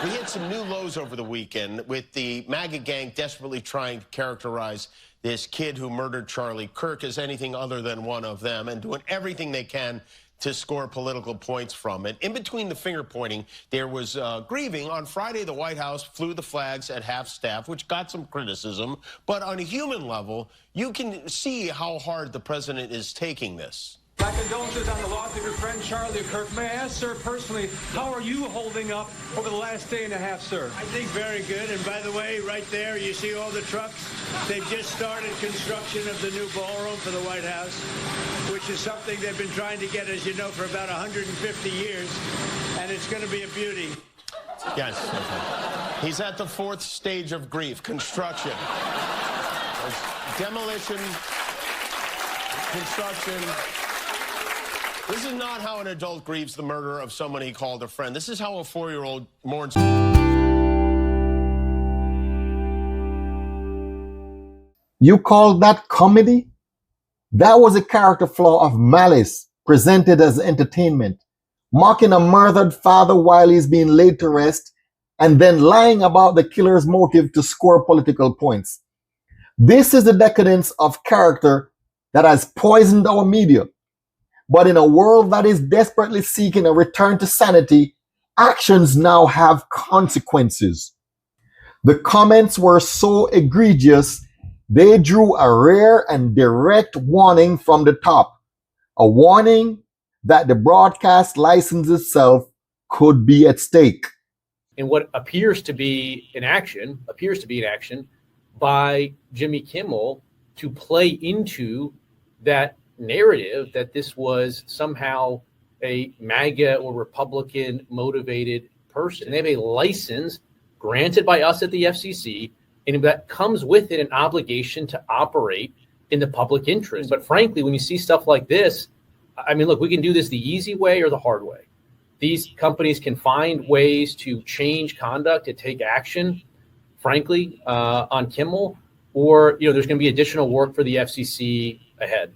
We hit some new lows over the weekend with the MAGA gang desperately trying to characterize this kid who murdered Charlie Kirk as anything other than one of them and doing everything they can to score political points from it. In between the finger pointing, there was grieving. On Friday, the White House flew the flags at half staff, which got some criticism. But on a human level, you can see how hard the president is taking this. My condolences on the loss of your friend Charlie Kirk. May I ask, sir, personally, how are you holding up over the last day and a half, sir? I think very good. And by the way, right there, you see all the trucks? They've just started construction of the new ballroom for the White House, which is something they've been trying to get, as you know, for about 150 years. And it's going to be a beauty. Yes. He's at the fourth stage of grief, construction. Demolition, construction. This is not how an adult grieves the murder of someone he called a friend. This is how a 4-year-old mourns. You call that comedy? That was a character flaw of Malice presented as entertainment, mocking a murdered father while he's being laid to rest, and then lying about the killer's motive to score political points. This is the decadence of character that has poisoned our media. But in a world that is desperately seeking a return to sanity, actions now have consequences. The comments were so egregious, they drew a rare and direct warning from the top. A warning that the broadcast license itself could be at stake. And what appears to be an action by Jimmy Kimmel to play into that narrative that this was somehow a MAGA or Republican motivated person. They have a license granted by us at the FCC, and that comes with it an obligation to operate in the public interest. But frankly, when you see stuff like this, I mean, look, we can do this the easy way or the hard way. These companies can find ways to change conduct, to take action, frankly, on Kimmel, or there's going to be additional work for the FCC ahead.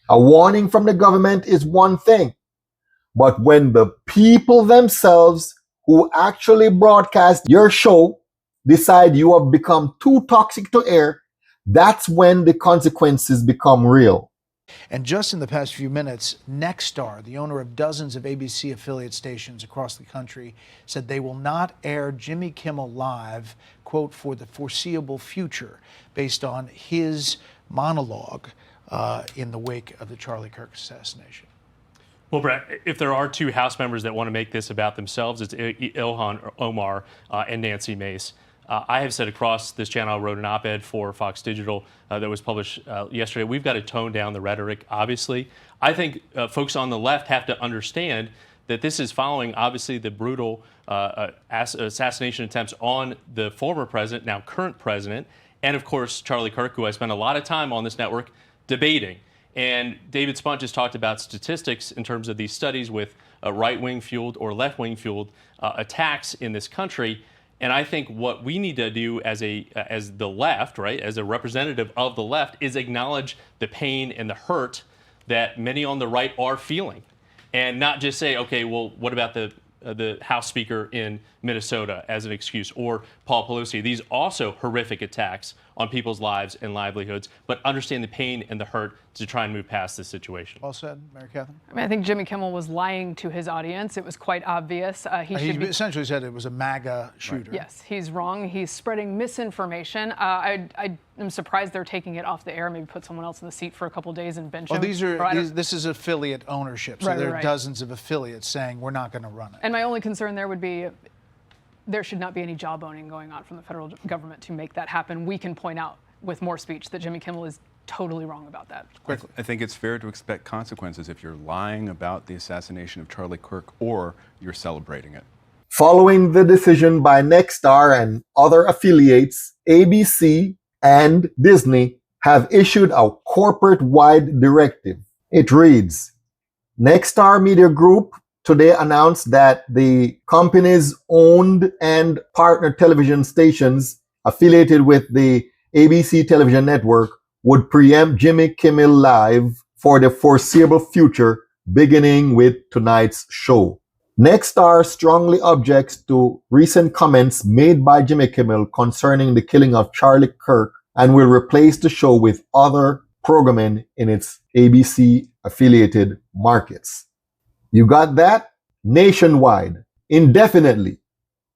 A warning from the government is one thing, but when the people themselves who actually broadcast your show decide you have become too toxic to air, that's when the consequences become real. And just in the past few minutes, Nexstar, the owner of dozens of ABC affiliate stations across the country, said they will not air Jimmy Kimmel Live, quote, for the foreseeable future, based on his monologue in the wake of the Charlie Kirk assassination. Well, Brett, if there are two House members that want to make this about themselves, it's Ilhan Omar and Nancy Mace. I have said across this channel, I wrote an op-ed for Fox Digital that was published yesterday. We've got to tone down the rhetoric, obviously. I think folks on the left have to understand that this is following, obviously, the brutal assassination attempts on the former president, now current president, and, of course, Charlie Kirk, who I spent a lot of time on this network debating. And David Spunt just talked about statistics in terms of these studies with right-wing fueled or left-wing fueled attacks in this country. And I think what we need to do as the left, right, as a representative of the left, is acknowledge the pain and the hurt that many on the right are feeling, and not just say, okay, well, what about the House Speaker in Minnesota as an excuse, or Paul Pelosi? These also horrific attacks on people's lives and livelihoods, but understand the pain and the hurt to try and move past this situation. Well said, Mary Catherine. I mean, I think Jimmy Kimmel was lying to his audience. It was quite obvious. He essentially said it was a MAGA shooter. Right. Yes, he's wrong. He's spreading misinformation. I am surprised they're taking it off the air. Maybe put someone else in the seat for a couple days and bench him. This is affiliate ownership. So there are dozens of affiliates saying we're not going to run it. And my only concern there would be there should not be any jawboning going on from the federal government to make that happen. We can point out with more speech that Jimmy Kimmel is totally wrong about that. Quickly. I think it's fair to expect consequences if you're lying about the assassination of Charlie Kirk or you're celebrating it. Following the decision by Nexstar and other affiliates, ABC and Disney have issued a corporate-wide directive. It reads, Nexstar Media Group today announced that the company's owned and partner television stations affiliated with the ABC television network would preempt Jimmy Kimmel Live for the foreseeable future, beginning with tonight's show. Nexstar strongly objects to recent comments made by Jimmy Kimmel concerning the killing of Charlie Kirk and will replace the show with other programming in its ABC affiliated markets. You got that? Nationwide, indefinitely,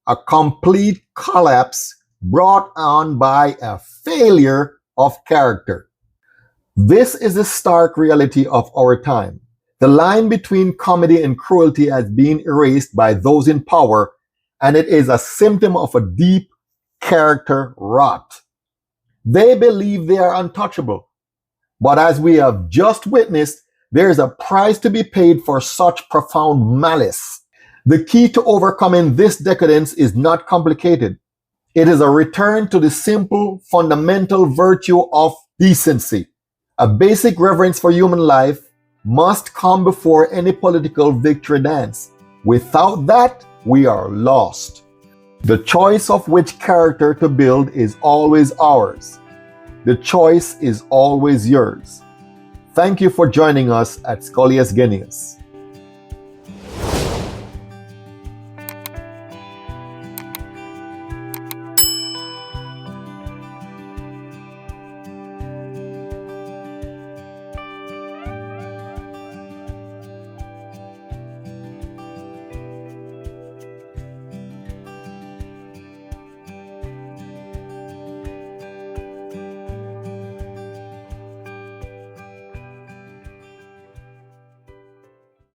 a complete collapse brought on by a failure of character. This is the stark reality of our time. The line between comedy and cruelty has been erased by those in power, and it is a symptom of a deep character rot. They believe they are untouchable, but as we have just witnessed, there is a price to be paid for such profound malice. The key to overcoming this decadence is not complicated. It is a return to the simple, fundamental virtue of decency. A basic reverence for human life must come before any political victory dance. Without that, we are lost. The choice of which character to build is always ours. The choice is always yours. Thank you for joining us at Skolias Geneas.